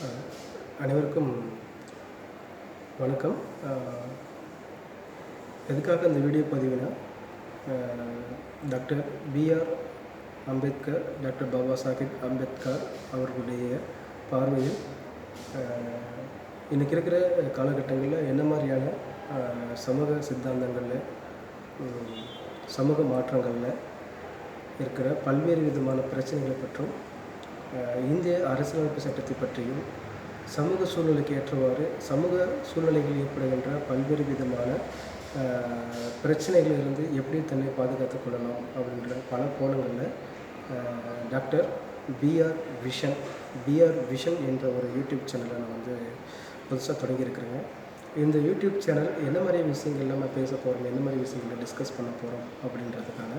அஹ் அனைவருக்கும் வணக்கம். எதுக்காக இந்த வீடியோ பதிவுனா, doctor BR Ambedkar, doctor Baba Sahib Ambedkar அவர்களுடைய பார்வையில் இன்றைக்கி இருக்கிற காலகட்டங்களில் என்ன மாதிரியான சமூக சித்தாந்தங்களில், சமூக மாற்றங்களில் இருக்கிற பல்வேறு விதமான பிரச்சனைகளை பற்றும், இந்திய அரசியலமைப்பு சட்டத்தை பற்றியும், சமூக சூழ்நிலைக்கு ஏற்றவாறு சமூக சூழ்நிலைகளில் ஏற்படுகின்ற பல்வேறு விதமான பிரச்சனைகளிலிருந்து எப்படி தன்னை பாதுகாத்துக் கொள்ளலாம் அப்படின்ற பல கோணங்களில் டாக்டர் பிஆர் விஷன் என்ற ஒரு யூடியூப் சேனலை நான் வந்து புதுசாக தொடங்கியிருக்கிறேங்க. இந்த யூடியூப் சேனல் என்ன மாதிரி விஷயங்கள் நம்ம பேச போகிறோம், என்ன மாதிரி விஷயங்களை டிஸ்கஸ் பண்ண போகிறோம் அப்படின்றதுக்கான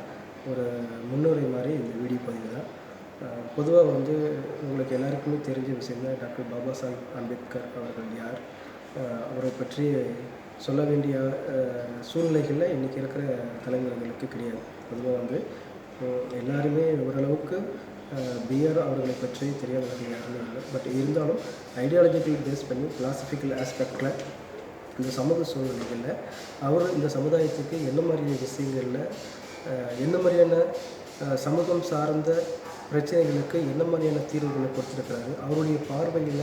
ஒரு முன்னுரை மாதிரி இந்த வீடியோ பதிவு தான். பொதுவாக வந்து உங்களுக்கு எல்லாருக்குமே தெரிஞ்ச விஷயம் தான் டாக்டர் பாபா சாஹிப் அம்பேத்கர் அவர்கள் யார், அவரை பற்றி சொல்ல வேண்டிய சூழ்நிலைகளில் இன்றைக்கி இருக்கிற தலைமுறைகளுக்கு கிடையாது. பொதுவாக வந்து எல்லாருமே ஓரளவுக்கு பிஆர் அவர்களை பற்றி தெரியாதவர்கள் யாருமே இல்லை. பட் இருந்தாலும் ஐடியாலஜிக்கல் பேஸ் பண்ணி பிலாசபிக்கல் ஆஸ்பெக்டில் இந்த சமூக சூழ்நிலைகளில் அவர் இந்த சமுதாயத்துக்கு என்ன மாதிரியான விஷயங்களில், என்ன மாதிரியான சமூகம் சார்ந்த பிரச்சனைகளுக்கு என்ன மாதிரியான தீர்வுகளை கொடுத்துருக்கிறாரு, அவருடைய பார்வையில்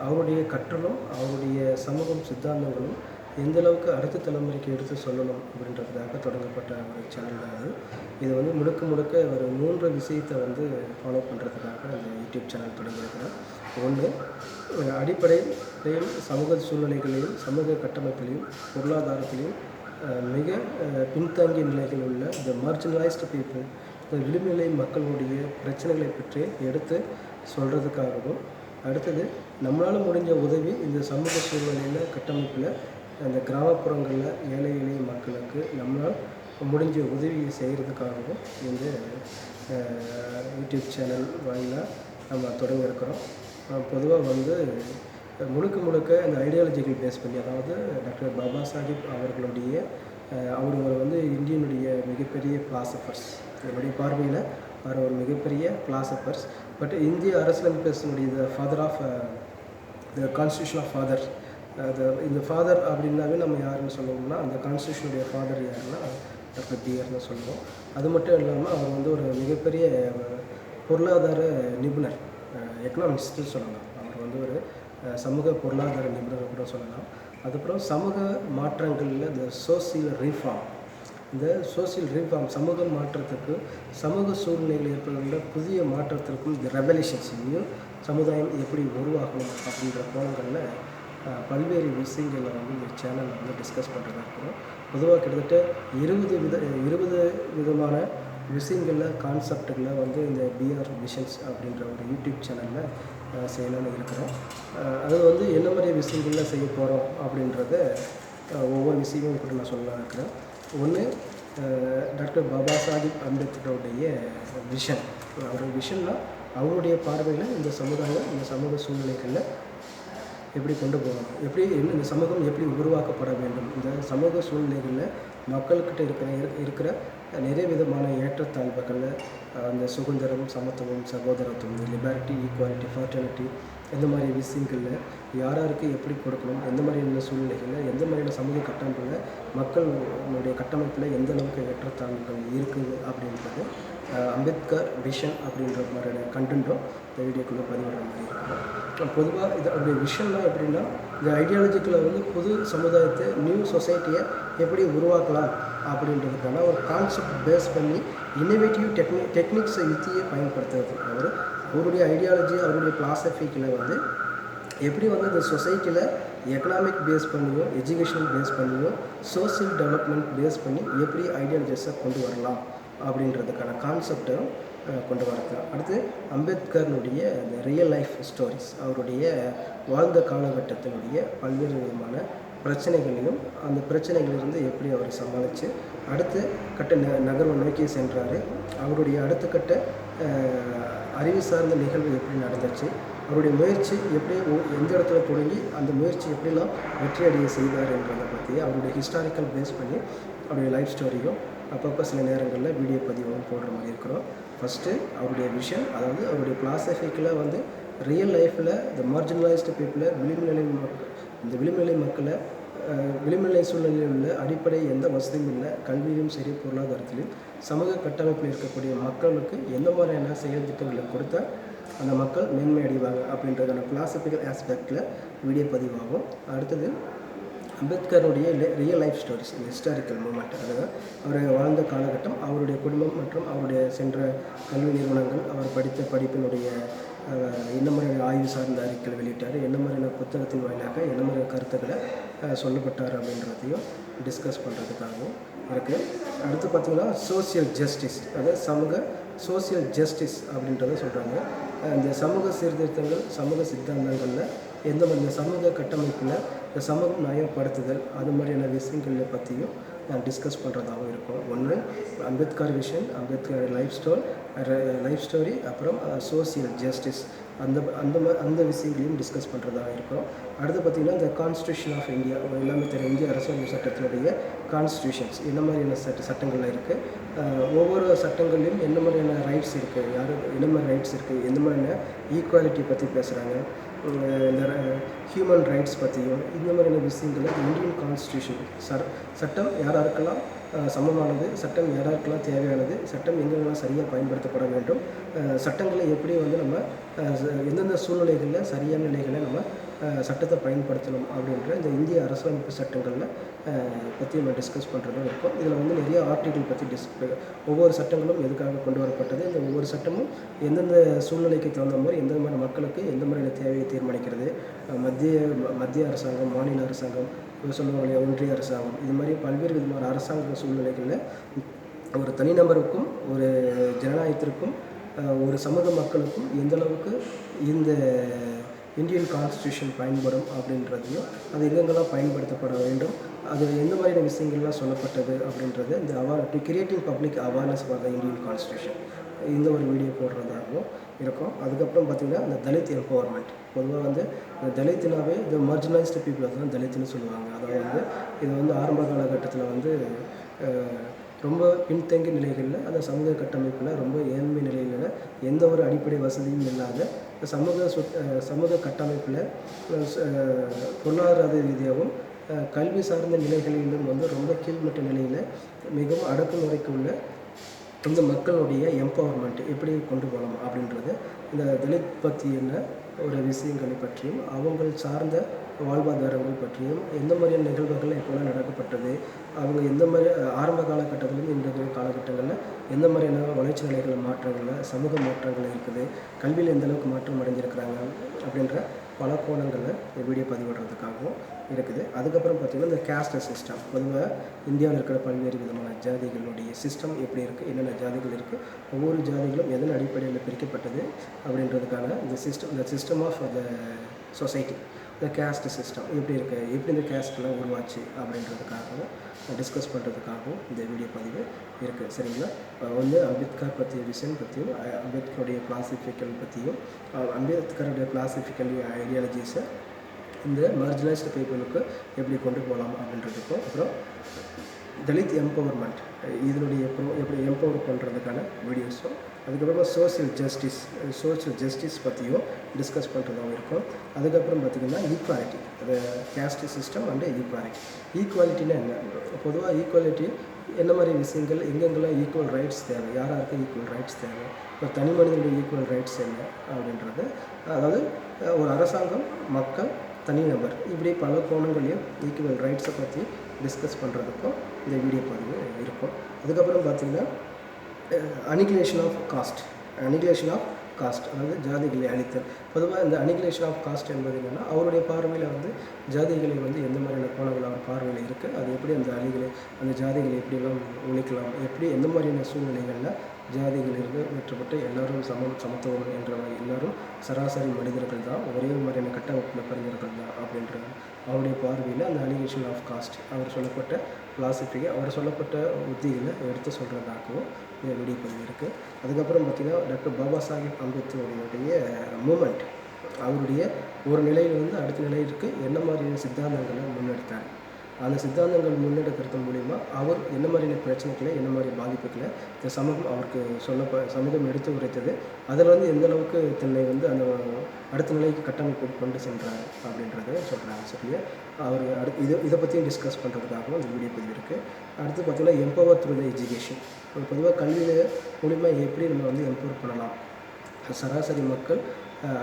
அவருடைய கற்றலும் அவருடைய சமூகம் சித்தாந்தங்களும் எந்தளவுக்கு அடுத்த தலைமுறைக்கு எடுத்து சொல்லணும் அப்படின்றதுக்காக தொடங்கப்பட்ட ஒரு சேனல் தான் அது. இது வந்து முழுக்க ஒரு 3 விஷயத்தை வந்து ஃபாலோ பண்ணுறதுக்காக அந்த யூடியூப் சேனல் தொடங்கியிருக்கிறேன். ஒன்று, அடிப்படையிலையும் சமூக சூழ்நிலைகளையும் சமூக கட்டமைப்பிலையும் பொருளாதாரத்திலையும் மிக பின்தங்கிய நிலையில் உள்ள த மார்ஜினலைஸ்டு பீப்புள், இந்த விளிம்புநிலை மக்களுடைய பிரச்சனைகளை பற்றி எடுத்து சொல்கிறதுக்காகவும், அடுத்தது நம்மளால் முடிஞ்ச உதவி இந்த சமூக சூழ்நிலையில் கட்டமைப்பில் அந்த கிராமப்புறங்களில் ஏழை எளிய மக்களுக்கு நம்மளால் முடிஞ்ச உதவியை செய்கிறதுக்காகவும் இந்த யூடியூப் சேனல் வாயிலாக நம்ம தொடங்க இருக்கிறோம். பொதுவாக வந்து முழுக்க இந்த ஐடியாலஜிக்கல் பேஸ் பண்ணி, அதாவது டாக்டர் பாபா சாஹிப் அவர்களுடைய அவர் வந்து இந்தியனுடைய மிகப்பெரிய பிலாசபர்ஸ், என்னுடைய பார்வையில் அவர் ஒரு மிகப்பெரிய பிலாசபர்ஸ். பட் இந்திய அரசியலமைப்பினுடைய the father of the constitution of father, இந்த ஃபாதர் அப்படின்னாவே நம்ம யாருன்னு சொல்லுவோம்னா, அந்த கான்ஸ்டியூஷனுடைய ஃபாதர் யாருன்னா டாக்டர் பிஆர்னு சொல்லுவோம். அது மட்டும் இல்லாமல் அவர் வந்து ஒரு மிகப்பெரிய பொருளாதார நிபுணர், எக்கனாமிஸ்ட்னு சொல்லலாம். அவர் வந்து ஒரு சமூக பொருளாதார நிபுணர் கூட சொல்லலாம். அதுக்கப்புறம் சமூக மாற்றங்களில் இந்த சோசியல் ரீஃபார்ம் சமூக மாற்றத்துக்கு, சமூக சூழ்நிலைகள் ஏற்படுகின்ற புதிய மாற்றத்திற்கும், இந்த ரெவல்யூஷன்ஸ், நியூ சமுதாயம் எப்படி உருவாகணும் அப்படின்ற கோணங்களில் பல்வேறு விஷயங்களை வந்து இந்த சேனலில் வந்து டிஸ்கஸ் பண்ணுறதா இருக்கிறோம். பொதுவாக கிட்டத்தட்ட 20 விதமான விஷயங்களில் கான்செப்டுகளை வந்து இந்த பிஆர் விஷன்ஸ் அப்படின்ற ஒரு யூடியூப் சேனலில் செய்யலான்னு இருக்கிறோம். அது வந்து என்ன மாதிரி விஷயங்களில் செய்ய போகிறோம் அப்படின்றத ஒவ்வொரு விஷயமும் கூட நான் சொல்லலாம் இருக்கிறேன். ஒன்று, டாக்டர் பாபா சாஹிப் அம்பேத்கருடைய விஷன். அவருடைய விஷன்னா அவருடைய பார்வையில் இந்த சமுதாயம், இந்த சமூக சூழ்நிலைகளில் எப்படி கொண்டு போகணும், இந்த சமூகம் எப்படி உருவாக்கப்பட வேண்டும், இந்த சமூக சூழ்நிலைகளில் மக்கள்கிட்ட இருக்கிற நிறைய விதமான ஏற்றத்தாழ்வுகள், அந்த சுதந்திரம், சமத்துவம், சகோதரத்துவம், லிபர்ட்டி, ஈக்குவாலிட்டி, ஃபர்டர்னிட்டி, இந்த மாதிரி விஷயங்களில் யாருக்கு எப்படி கொடுக்கணும், எந்த மாதிரியான சூழ்நிலைகளில், எந்த மாதிரியான சமூக கட்டமைப்பில், மக்களுடைய கட்டமைப்பில் எந்த அளவுக்கு ஏற்றத்தாழ்வுகள் இருக்குது அப்படின்றது அம்பேத்கர் விஷன் அப்படின்ற மாதிரியான கண்டென்ட்டும் இந்த வீடியோக்குள்ளே பதிவிடுற மாதிரி இருக்கும். பொதுவாக இதோடைய விஷன்லாம் எப்படின்னா, இந்த ஐடியாலஜிக்கில் வந்து புது சமுதாயத்தை, நியூ சொசைட்டியை எப்படி உருவாக்கலாம் அப்படின்றதுக்கான ஒரு கான்செப்ட் பேஸ் பண்ணி இன்னோவேட்டிவ் டெக்னிக்ஸை யுத்தியை பயன்படுத்துறது. அவருடைய ஐடியாலஜி, அவருடைய பிலாசபிக்கில் வந்து எப்படி வந்து இந்த சொசைட்டியில் எக்கனாமிக் பேஸ் பண்ணியும், எஜுகேஷனல் பேஸ் பண்ணியும், சோசியல் டெவலப்மெண்ட் பேஸ் பண்ணி எப்படி ஐடியாலஜிஸை கொண்டு வரலாம் அப்படின்றதுக்கான கான்செப்டும் கொண்டு வரது. அடுத்து அம்பேத்கர்னுடைய இந்த ரியல் லைஃப் ஸ்டோரிஸ், அவருடைய வாழ்ந்த காலகட்டத்தினுடைய பல்வேறு விதமான பிரச்சனைகளையும், அந்த பிரச்சனைகளிலிருந்து எப்படி அவர் சமாளித்து அடுத்த கட்ட நகர்வை நோக்கி சென்றார், அவருடைய அடுத்த கட்ட அறிவு சார்ந்த நிகழ்வு எப்படி நடந்துச்சு, அவருடைய முயற்சி எப்படி எந்த இடத்துல தொடங்கி அந்த முயற்சி எப்படிலாம் வெற்றி அடைய செய்தார் என்றதை பற்றி அவருடைய ஹிஸ்டாரிக்கல் பேஸ் பண்ணி அவருடைய லைஃப் ஸ்டோரியும் அப்பப்போ சில நேரங்களில் வீடியோ பதிவும் போடுற மாதிரி இருக்கிறோம். ஃபஸ்ட்டு அவருடைய விஷன், அதாவது அவருடைய பிலாசபிக்கில் வந்து ரியல் லைஃப்பில் இந்த மார்ஜினலைஸ்டு பீப்புளை விளிம்புநிலை மக்களை விளிம்புநிலை சூழ்நிலையில் உள்ள அடிப்படை எந்த வசதியும் இல்லை, கல்வியிலும் சரி பொருளாதாரத்திலும் சமூக கட்டமைப்பில் இருக்கக்கூடிய மக்களுக்கு எந்த மாதிரியான செயல் திட்டங்களை கொடுத்தா அந்த மக்கள் மேன்மை அடைவாங்க அப்படின்றதான பிலாசபிக்கல் ஆஸ்பெக்டில் வீடியோ பதிவாகும். அடுத்தது அம்பேத்கருடைய ரியல் லைஃப் ஸ்டோரிஸ், இந்த ஹிஸ்டாரிக்கல் மூமெண்ட், அதுதான் அவர் வாழ்ந்த காலகட்டம், அவருடைய குடும்பம் மற்றும் அவருடைய சென்ற கல்வி நிறுவனங்கள், அவர் படித்த படிப்பினுடைய என்ன மாதிரியான ஆய்வு சார்ந்த அறிக்கைகளை வெளியிட்டார், என்ன மாதிரியான புத்தகத்தின் வாயிலாக என்ன மாதிரியான கருத்துக்களை சொல்லப்பட்டார் அப்படின்றதையும் டிஸ்கஸ் பண்ணுறதுக்காகவும் இருக்குது. அடுத்து பார்த்திங்கன்னா சோசியல் ஜஸ்டிஸ், அதாவது சோசியல் ஜஸ்டிஸ் அப்படின்றத சொல்கிறாங்க. இந்த சமூக சீர்திருத்தங்கள், சமூக சித்தாந்தங்களில் எந்த மாதிரி இந்த சமூக கட்டமைப்பில் இந்த சமூகம் நயப்படுத்துதல் அது மாதிரியான விஷயங்களை பற்றியும் நான் டிஸ்கஸ் பண்ணுறதாகவும் இருக்கும். ஒன்று Ambedkar vision, Ambedkar life story, அப்புறம் சோசியல் ஜஸ்டிஸ் அந்த விஷயங்களையும் டிஸ்கஸ் பண்ணுறதாக இருக்கும். அடுத்து பார்த்திங்கன்னா இந்த கான்ஸ்டியூஷன் ஆஃப் இந்தியா, எல்லாமே தெரியும், இந்திய அரசியல் சட்டத்தினுடைய கான்ஸ்டியூஷன்ஸ் என்ன மாதிரியான சட்டங்கள்லாம் இருக்குது, ஒவ்வொரு சட்டங்கள்லையும் என்ன மாதிரியான ரைட்ஸ் இருக்குது, என்ன மாதிரி ரைட்ஸ் இருக்குது, எந்த மாதிரியான ஈக்குவாலிட்டி பற்றி பேசுகிறாங்க, இந்த ஹியூமன் ரைட்ஸ் பற்றியும் இந்த மாதிரியான விஷயங்களை இந்தியன் கான்ஸ்டியூஷன் சட்டம் யாராருக்கெல்லாம் சமமானது, சட்டம் யாராருக்கெல்லாம் தேவையானது, சட்டம் எங்கெங்கெல்லாம் சரியாக பயன்படுத்தப்பட வேண்டும், சட்டங்களை எப்படி நம்ம எந்தெந்த சூழ்நிலைகளில் சரியான நிலைகளை நம்ம சட்டத்தை பயன்படுத்தணும் அப்படின்ற இந்த இந்திய அரசியலமைப்பு சட்டங்களில் பற்றி நம்ம டிஸ்கஸ் பண்ணுறதும் இருக்கும். இதில் நிறைய ஆர்டிகிள் பற்றி ஒவ்வொரு சட்டங்களும் எதுக்காக கொண்டு வரப்பட்டது, இந்த ஒவ்வொரு சட்டமும் எந்தெந்த சூழ்நிலைக்கு தகுந்த மாதிரி எந்த மாதிரி மக்களுக்கு எந்த மாதிரியான தேவையை தீர்மானிக்கிறது, மத்திய அரசாங்கம், மாநில அரசாங்கம், சொல்லுவாங்க ஒன்றிய அரசாங்கம், இது மாதிரி பல்வேறு விதமான அரசாங்க சூழ்நிலைகளில் ஒரு தனிநபருக்கும் ஒரு ஜனநாயகத்திற்கும் ஒரு சமூக மக்களுக்கும் எந்தளவுக்கு இந்த இந்தியன் கான்ஸ்டியூஷன் பயன்படும் அப்படின்றதையும் அது எங்கெங்கெல்லாம் பயன்படுத்தப்பட வேண்டும், அது எந்த மாதிரியான விஷயங்கள்லாம் சொல்லப்பட்டது அப்படின்றது இந்த creating public awareness for the Indian constitution இந்த ஒரு வீடியோ போடுறதாகவும் இருக்கும். அதுக்கப்புறம் பார்த்திங்கன்னா இந்த தலித் எம்பவர்மெண்ட், பொதுவாக இந்த தலித்னாவே இந்த மார்ஜினலைஸ்டு பீப்புளை தான் தலித்னு சொல்லுவாங்க. அதாவது இது ஆரம்ப காலகட்டத்தில் ரொம்ப பின்தங்கிய நிலைகளில் அந்த சமூக கட்டமைப்பில் ரொம்ப ஏழ்மை நிலையில் எந்த ஒரு அடிப்படை வசதியும் இல்லாத சமூக கட்டமைப்பில் பொருளாதார ரீதியாகவும் கல்வி சார்ந்த நிலைகளிலும் ரொம்ப கீழ்மட்ட நிலையில் மிகவும் அடக்குமுறைக்கு உள்ள இந்த மக்களுடைய எம்பவர்மெண்ட் எப்படி கொண்டு போகலாம் அப்படின்றது, இந்த தலித் பற்றியான ஒரு விஷயங்களை பற்றியும் அவங்கள் சார்ந்த வாழ்வாதாரங்கள் பற்றியும் எந்த மாதிரியான நிகழ்வுகள் எப்போலாம் நடக்கப்பட்டது, அவங்க எந்த மாதிரி ஆரம்ப காலகட்டத்திலேருந்து இந்த காலகட்டங்களில் எந்த மாதிரியான வளர்ச்சி நிலைகள் மாற்றங்களில் சமூக மாற்றங்கள் இருக்குது, கல்வியில் எந்தளவுக்கு மாற்றம் அடைஞ்சிருக்கிறாங்க அப்படின்ற பல கோணங்களில் இந்த வீடியோ பதிவிடுறதுக்காகவும் இருக்குது. அதுக்கப்புறம் பார்த்திங்கன்னா இந்த கேஸ்ட் சிஸ்டம், பொதுவாக இந்தியாவில் இருக்கிற பல்வேறு விதமான ஜாதிகளுடைய சிஸ்டம் எப்படி இருக்குது, என்னென்ன ஜாதிகள் இருக்குது, ஒவ்வொரு ஜாதிகளும் எதன் அடிப்படையில் பிரிக்கப்பட்டது அப்படின்றதுக்கான இந்த சிஸ்டம் ஆஃப் த சொசைட்டி, இந்த கேஸ்ட் சிஸ்டம் எப்படி இருக்குது, எப்படி இந்த கேஸ்ட்லாம் உருவாச்சு அப்படின்றதுக்காகவும் டிஸ்கஸ் பண்ணுறதுக்காகவும் இந்த வீடியோ பதிவு இருக்குது. சரிங்களா? அம்பேத்கர் பற்றிய விஷயம் பற்றியும் அம்பேத்கருடைய கிளாசிஃபிக்கல் பற்றியும் அம்பேத்கருடைய கிளாசிஃபிக்கல் ஐடியாலஜிஸை இந்த மார்ஜினலைஸ்டு பீப்புளுக்கு எப்படி கொண்டு போகலாம் அப்படின்றதுக்கும், அப்புறம் தலித் எம்பவர்மெண்ட் இதனுடைய எப்படி எம்பவர் பண்ணுறதுக்கான வீடியோஸும், அதுக்கப்புறமா சோஷியல் ஜஸ்டிஸ் பற்றியும் டிஸ்கஸ் பண்ணுறதாகவும் இருக்கும். அதுக்கப்புறம் பார்த்திங்கன்னா ஈக்குவாலிட்டி, அது கேஸ்ட் சிஸ்டம் அண்டு ஈக்குவாலிட்டினா என்ன, பொதுவாக ஈக்குவாலிட்டி என்ன மாதிரி விஷயங்கள், எங்கெங்கெல்லாம் ஈக்குவல் ரைட்ஸ் தேவை, யாராருக்கு ஈக்குவல் ரைட்ஸ் தேவை, இப்போ தனி மனிதனுடைய ஈக்குவல் ரைட்ஸ் என்ன அப்படின்றது, அதாவது ஒரு அரசாங்கம், மக்கள், தனிநபர், இப்படி பல கோணங்களையும் ஈக்குவல் ரைட்ஸை பற்றி டிஸ்கஸ் பண்ணுறதுக்கும் இந்த வீடியோ பதிவு இருக்கும். அதுக்கப்புறம் பார்த்திங்கன்னா அனிகிலேஷன் ஆஃப் காஸ்ட், அதாவது ஜாதிகளை அழித்தல். பொதுவாக இந்த அனிகிலேஷன் ஆஃப் காஸ்ட் என்பது என்னென்னா, அவருடைய பார்வையில் ஜாதிகளை எந்த மாதிரியான கோணங்கள் அவர் பார்வையில் இருக்குது, அது எப்படி அந்த ஜாதிகளை எப்படியெல்லாம் ஒழிக்கலாம், எப்படி எந்த மாதிரியான சூழ்நிலைகளில் ஜாதிகளிலிருந்து வெற்றப்பட்டு எல்லோரும் சமத்துவம் என்ற எல்லோரும் சராசரி மனிதர்கள் தான், ஒரே மாதிரியான கட்டமைப்பில் பிறந்தவர்கள் தான் அப்படின்ற அவருடைய பார்வையில் அந்த அலிகேஷன் ஆஃப் காஸ்ட் அவர் சொல்லப்பட்ட பிலாசபிக்கு அவர் சொல்லப்பட்ட உத்திகளை எடுத்து சொல்கிறதாகவும் இந்த வீடியோ பதிவு இருக்குது. அதுக்கப்புறம் பார்த்திங்கன்னா டாக்டர் பாபா சாஹேப் அம்பேத்கருடைய மூமெண்ட், அவருடைய ஒரு நிலையிலிருந்து அடுத்த நிலையிற்கு என்ன மாதிரியான சித்தாந்தங்களை முன்னெடுத்தார், அந்த சித்தாந்தங்கள் முன்னெடுக்கிறது மூலிமா அவர் என்ன மாதிரியான பிரச்சனைகளை, என்ன மாதிரி பாதிப்புகளை இந்த சமூகம் அவருக்கு சமூகம் எடுத்து உரைத்தது, அதில் வந்து எந்த அளவுக்கு தன்னை வந்து அந்த அடுத்த நிலைக்கு கட்டமைப்பு கொண்டு சென்றார் அப்படின்றத சொல்கிறாங்க. சரியா, அவர் இதை பற்றியும் டிஸ்கஸ் பண்ணுறதுக்காகவும் இந்த வீடியோ பதிவு இருக்குது. அடுத்து பார்த்திங்கன்னா எம்பவர் த்ரூ த எஜுகேஷன். பொதுவாக கல்வியில் மூலிமா எப்படி நம்ம வந்து எம்பவர் பண்ணலாம், சராசரி மக்கள்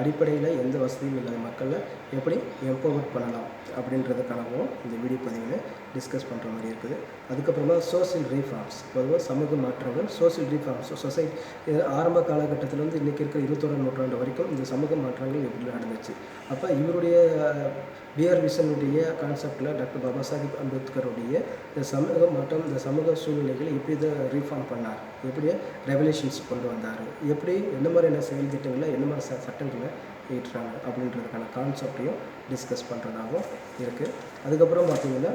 அடிப்படையில் எந்த வசதியும் இல்லாத மக்களை எப்படி எம்பவர் பண்ணலாம் அப்படின்றதுக்காகவும் இந்த வீடியோ பதிவில் டிஸ்கஸ் பண்ணுற மாதிரி இருக்குது. அதுக்கப்புறமா சோசியல் ரீஃபார்ம்ஸ், பொதுவாக சமூக மாற்றங்கள், சோசியல் ரீஃபார்ம்ஸ், சொசைட்டி ஆரம்ப காலகட்டத்தில் வந்து இன்றைக்கி இருக்கிற 21ஆம் நூற்றாண்டு வரைக்கும் இந்த சமூக மாற்றங்கள் எப்படி நடந்துச்சு. அப்போ இவருடைய பிஆர் விஷனுடைய கான்செப்டில் டாக்டர் பாபா சாஹிப் அம்பேத்கருடைய இந்த சமூக மாற்றம், இந்த சமூக சூழ்நிலைகளை எப்படி இதை ரீஃபார்ம் பண்ணார், எப்படி ரெவல்யூஷன்ஸ் கொண்டு வந்தார், எப்படி என்ன மாதிரியான செயல் திட்டங்களை, என்ன மாதிரி சட்டங்களை ஏற்றாங்க அப்படின்றதுக்கான கான்செப்டையும் டிஸ்கஸ் பண்ணுறதாகவும் இருக்குது. அதுக்கப்புறம் பார்த்திங்கன்னா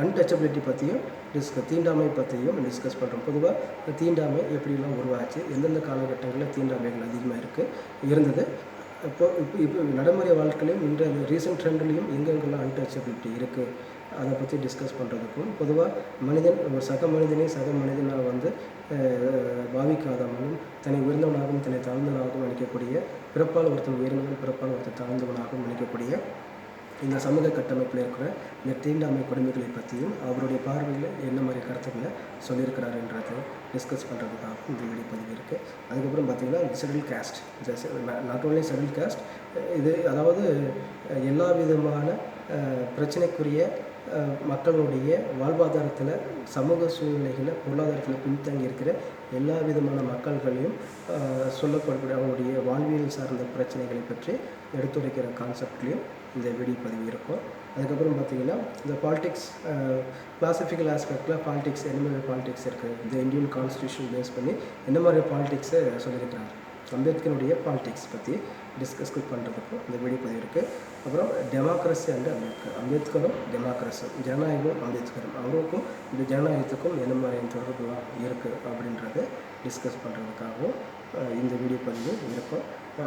அன்டச்சபிலிட்டி பற்றியும் தீண்டாமை பற்றியும் டிஸ்கஸ் பண்ணுறோம். பொதுவாக தீண்டாமை எப்படிலாம் உருவாச்சு, எந்தெந்த காலகட்டங்களில் தீண்டாமைகள் அதிகமாக இருந்தது, இப்போ நடைமுறை வாழ்க்கையிலையும் இன்றைய ரீசெண்ட் ட்ரெண்ட்லேயும் எங்கெங்கெல்லாம் அன்டச்சபிலிட்டி இருக்குது அதை பற்றி டிஸ்கஸ் பண்ணுறதுக்கும், பொதுவாக மனிதன் ஒரு சக மனிதனாக வந்து பாவிக்காதவனும் தன்னை உயர்ந்தவனாகவும் தன்னை தாழ்ந்தவனாகவும் நினைக்கக்கூடிய, பிறப்பால் ஒருத்தன் உயர்ந்தவன் பிறப்பால் ஒருத்தன் தாழ்ந்தவனாகவும் நினைக்கக்கூடிய இந்த சமூக கட்டமைப்பில் இருக்கிற இந்த தீண்டாமை கொடுமைகளை பற்றியும் அவருடைய பார்வையில் என்ன மாதிரி கருத்துக்களை சொல்லியிருக்கிறாருன்றதை டிஸ்கஸ் பண்ணுறதுக்காகவும் இந்த வீடியோ பதிவு இருக்குது. அதுக்கப்புறம் பார்த்திங்கன்னா schedule cost, not only schedule cost, இது அதாவது எல்லா விதமான பிரச்சனைக்குரிய மக்களுடைய வாழ்வாதாரத்தில், சமூக சூழ்நிலைகளில், பொருளாதாரத்தில் பின்தங்கி இருக்கிற எல்லா விதமான மக்கள்களையும் சொல்லப்படக்கூடிய அவங்களுடைய வாழ்வியல் சார்ந்த பிரச்சனைகளை பற்றி எடுத்துரைக்கிற கான்செப்ட்லேயும் இந்த வீடியோ பதிவு இருக்கும். அதுக்கப்புறம் பார்த்திங்கன்னா இந்த பாலிடிக்ஸ், கிளாசிஃபிக்கல் ஆஸ்பெக்டில் பாலிடிக்ஸ் என்ன மாதிரி பாலிடிக்ஸ் இருக்குது, இந்த இந்தியன் கான்ஸ்டியூஷன் பேஸ் பண்ணி என்ன மாதிரி பாலிடிக்ஸை சொல்லியிருக்கிறார், அம்பேத்கருடைய பாலிடிக்ஸ் பற்றி டிஸ்கஸ் பண்ணுறதுக்கும் இந்த வீடியோ பதிவு இருக்குது. அப்புறம் டெமோக்ரஸி அண்ட் அம்பேத்கரும் டெமோக்ரஸும், ஜனநாயகம் அம்பேத்கரும், அவருக்கும் இந்த ஜனநாயகத்துக்கும் என்ன மாதிரியான தொடர்புலாம் இருக்குது அப்படின்றத டிஸ்கஸ் பண்ணுறதுக்காகவும் இந்த வீடியோ பதிவு இருக்கும்.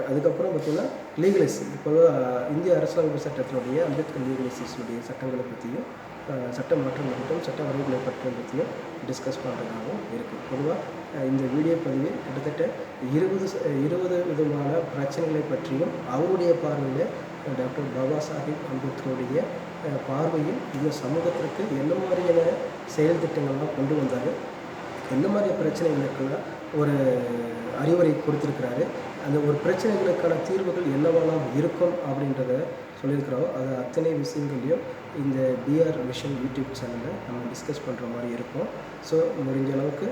அதுக்கப்புறம் பார்த்திங்கன்னா லீகலைசிங், இப்போது இந்திய அரசியலமைப்பு சட்டத்தினுடைய அம்பேத்கர் லீகலைசேஷனுடைய சட்டங்களை பற்றியும், சட்ட மாற்றம் மற்றும் சட்ட வரைவுகளை பற்றியும் டிஸ்கஸ் பண்ணுறதாகவும் இருக்குது. பொதுவாக இந்த வீடியோ பதிவு கிட்டத்தட்ட 20 விதமான பிரச்சனைகளை பற்றியும் அவருடைய பார்வையில் டாக்டர் பாபா சாஹிப் அம்பேத்கருடைய பார்வையில் இந்த சமூகத்திற்கு என்ன மாதிரியான செயல் திட்டங்கள்லாம் கொண்டு வந்தார், எந்த மாதிரி பிரச்சனைகளுக்கெல்லாம் ஒரு அறிவுரை கொடுத்துருக்கிறாரு, அந்த ஒரு பிரச்சனைகளுக்கான தீர்வுகள் என்னவெல்லாம் இருக்கும் அப்படின்றத சொல்லியிருக்கிறோம். அது அத்தனை விஷயங்களையும் இந்த பிஆர் விஷன் யூடியூப் சேனலில் நம்ம டிஸ்கஸ் பண்ணுற மாதிரி இருக்கும். ஸோ முடிஞ்ச அளவுக்கு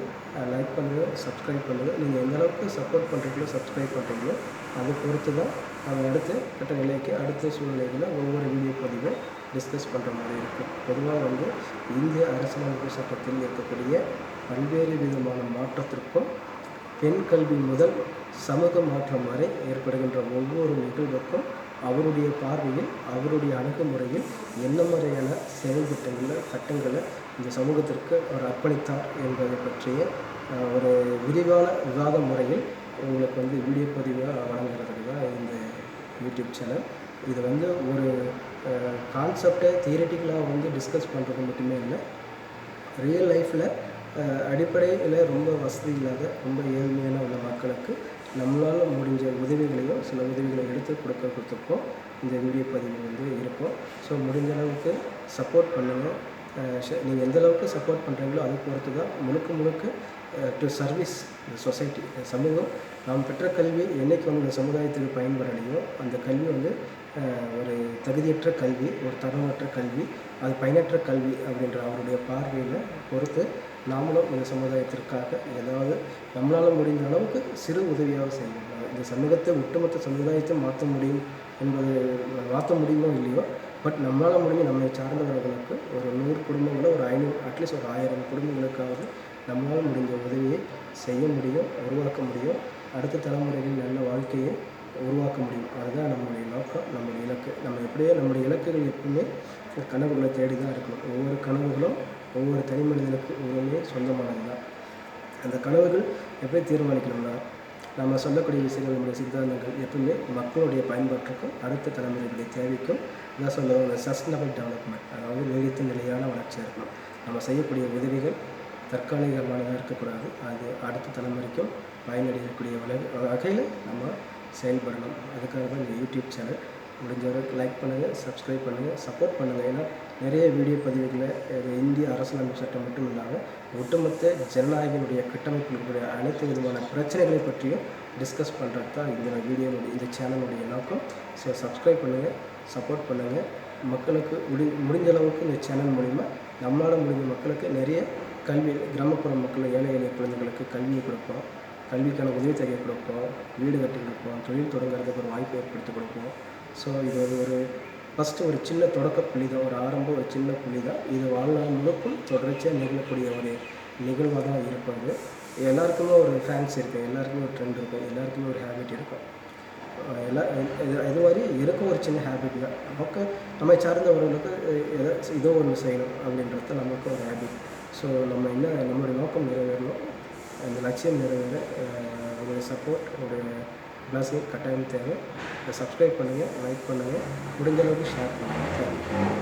லைக் பண்ணுங்கள், சப்ஸ்கிரைப் பண்ணுங்கள். நீங்கள் எந்த அளவுக்கு சப்போர்ட் பண்ணுறீங்களோ, சப்ஸ்கிரைப் பண்ணுறீங்களோ அதை பொறுத்து தான் நம்ம அடுத்து கட்ட நிலைக்கு அடுத்த சூழ்நிலைகளில் ஒவ்வொரு வீடியோ பதிவும் டிஸ்கஸ் பண்ணுற மாதிரி இருக்கும். பொதுவாக வந்து இந்திய அரசியலமைப்பு சட்டத்தில் இருக்கக்கூடிய பல்வேறு விதமான மாற்றத்திற்கும், பெண் கல்வி முதல் சமூக மாற்றம் வரை ஏற்படுகின்ற ஒவ்வொரு நிகழ்வுக்கும் அவருடைய பார்வையில், அவருடைய அணுகுமுறையில் என்ன மாதிரியான செயல் திட்டங்களில், சட்டங்களை இந்த சமூகத்திற்கு அவர் அர்ப்பணித்தார் என்பதை பற்றிய ஒரு விரிவான விவாத முறையில் உங்களுக்கு வந்து வீடியோ பதிவாக வழங்குறதுக்கு தான் இந்த யூடியூப் சேனல். இது வந்து ஒரு கான்செப்டை தியரிட்டிக்கலாக வந்து டிஸ்கஸ் பண்ணுறது மட்டுமே இல்லை, ரியல் லைஃப்பில் அடிப்படையில் ரொம்ப வசதி இல்லாத, ரொம்ப ஏழ்மையான உள்ள மக்களுக்கு நம்மளால் முடிஞ்ச உதவிகளையும் சில உதவிகளை எடுத்து கொடுத்துருக்கோம் இந்த வீடியோ பதிவு வந்து இருக்கும். ஸோ முடிஞ்ச அளவுக்கு சப்போர்ட் பண்ணுங்கள். நீங்கள் எந்த அளவுக்கு சப்போர்ட் பண்ணுறீங்களோ அதை பொறுத்து தான் முழுக்க டு சர்வீஸ் இந்த சொசைட்டி, சமூகம். நாம் பெற்ற கல்வி என்றைக்கு வந்து இந்த சமுதாயத்துக்கு பயன்படலையோ அந்த கல்வி வந்து ஒரு தகுதியற்ற கல்வி, ஒரு தரமற்ற கல்வி, அது பயனற்ற கல்வி அப்படின்ற அவருடைய பார்வையில் பொறுத்து நாமளும் இந்த சமுதாயத்திற்காக ஏதாவது நம்மளால் முடிந்த அளவுக்கு சிறு உதவியாக செய்யணும். இந்த சமூகத்தை, ஒட்டுமொத்த சமுதாயத்தை மாற்ற முடியுமோ இல்லையோ, பட் நம்மளால் முடிஞ்ச நம்மை சார்ந்தவர்களுக்கு ஒரு 100 குடும்பங்களோ, ஒரு 500, அட்லீஸ்ட் ஒரு 1000 குடும்பங்களுக்காவது நம்மளால் முடிஞ்ச உதவியை செய்ய முடியும், உருவாக்க முடியும். அடுத்த தலைமுறைகளின் நல்ல வாழ்க்கையை உருவாக்க முடியும். அதுதான் நம்முடைய நோக்கம், நம்முடைய இலக்கு. நம்ம எப்படியோ நம்முடைய இலக்குகள் எப்பவுமே கனவுகளை தேடி தான் இருக்கணும். ஒவ்வொரு கனவுகளும் ஒவ்வொரு தனி மனிதனுக்கு ஒவ்வொன்றே சொந்தமானது தான். அந்த கனவுகள் எப்படி தீர்மானிக்கணும்னா, நம்ம சொல்லக்கூடிய விஷயங்கள், நம்முடைய சித்தாந்தங்கள் எப்பவுமே மக்களுடைய பயன்பாட்டுக்கும் அடுத்த தலைமுறைகளுடைய தேவைக்கும் இதான் சொல்லுவாங்க சஸ்டைனபிள் டெவலப்மெண்ட், அதாவது நீடித்த நிலையான வளர்ச்சியாக இருக்கணும். நம்ம செய்யக்கூடிய உதவிகள் தற்காலிகமானதாக இருக்கக்கூடாது, அது அடுத்த தலைமுறைக்கும் பயனடையக்கூடிய வகையில் நம்ம செயல்படணும். அதுக்காக தான் இந்த யூடியூப் சேனல். முடிஞ்ச அளவுக்கு லைக் பண்ணுங்கள், சப்ஸ்கிரைப் பண்ணுங்கள், சப்போர்ட் பண்ணுங்கள். ஏன்னா நிறைய வீடியோ பதிவுகளை இந்திய அரசியலமைப்பு சட்டம் மட்டும் இல்லாமல் ஒட்டுமொத்த ஜனநாயகனுடைய கட்டமைப்பினுடைய அனைத்து விதமான பிரச்சனைகளை பற்றியும் டிஸ்கஸ் பண்ணுறது தான் இந்த சேனலுடைய நோக்கம். ஸோ சப்ஸ்கிரைப் பண்ணுங்கள், சப்போர்ட் பண்ணுங்கள். மக்களுக்கு முடிஞ்ச அளவுக்கு இந்த சேனல் மூலிமா நம்மளால் முடிஞ்ச மக்களுக்கு நிறைய கல்வி, கிராமப்புற மக்கள், ஏழை எளிய குழந்தைங்களுக்கு கல்வியை கொடுப்போம், கல்விக்கான உதவித்தொகை கொடுப்போம், வீடு கட்டி கொடுப்போம், தொழில் தொடங்குறதுக்கு ஒரு வாய்ப்பு ஏற்படுத்தி கொடுப்போம். ஸோ இது ஒரு ஃபஸ்ட்டு ஒரு சின்ன தொடக்க புள்ளி தான், ஒரு சின்ன புள்ளி தான். இது வாழ்நாள் முழுக்கும் தொடர்ச்சியாக நிகழக்கூடிய ஒரு நிகழ்வாக தான் இருப்பாங்க. எல்லாருக்குமே ஒரு ஃபேன்ஸ் இருக்குது, எல்லாருக்குமே ஒரு ட்ரெண்ட் இருக்கும், எல்லாருக்குமே ஒரு ஹேபிட் இருக்கும். இது மாதிரி இருக்கும் ஒரு சின்ன ஹேபிட் தான். நம்மை சார்ந்தவர்களுக்கு ஏதோ ஒன்று செய்யணும் அப்படின்றது நமக்கு ஒரு ஹேபிட். ஸோ நம்மளுடைய நோக்கம் நிறைவேறணும், அந்த லட்சியம் நிறைவேற உங்களுடைய சப்போர்ட், உங்களுடைய பிளஸிங் கட்டாயம் தேவை. சப்ஸ்கிரைப் பண்ணுங்கள், லைக் பண்ணுங்கள், முடிஞ்ச அளவுக்கு ஷேர் பண்ணுங்கள். தேங்க்யூ.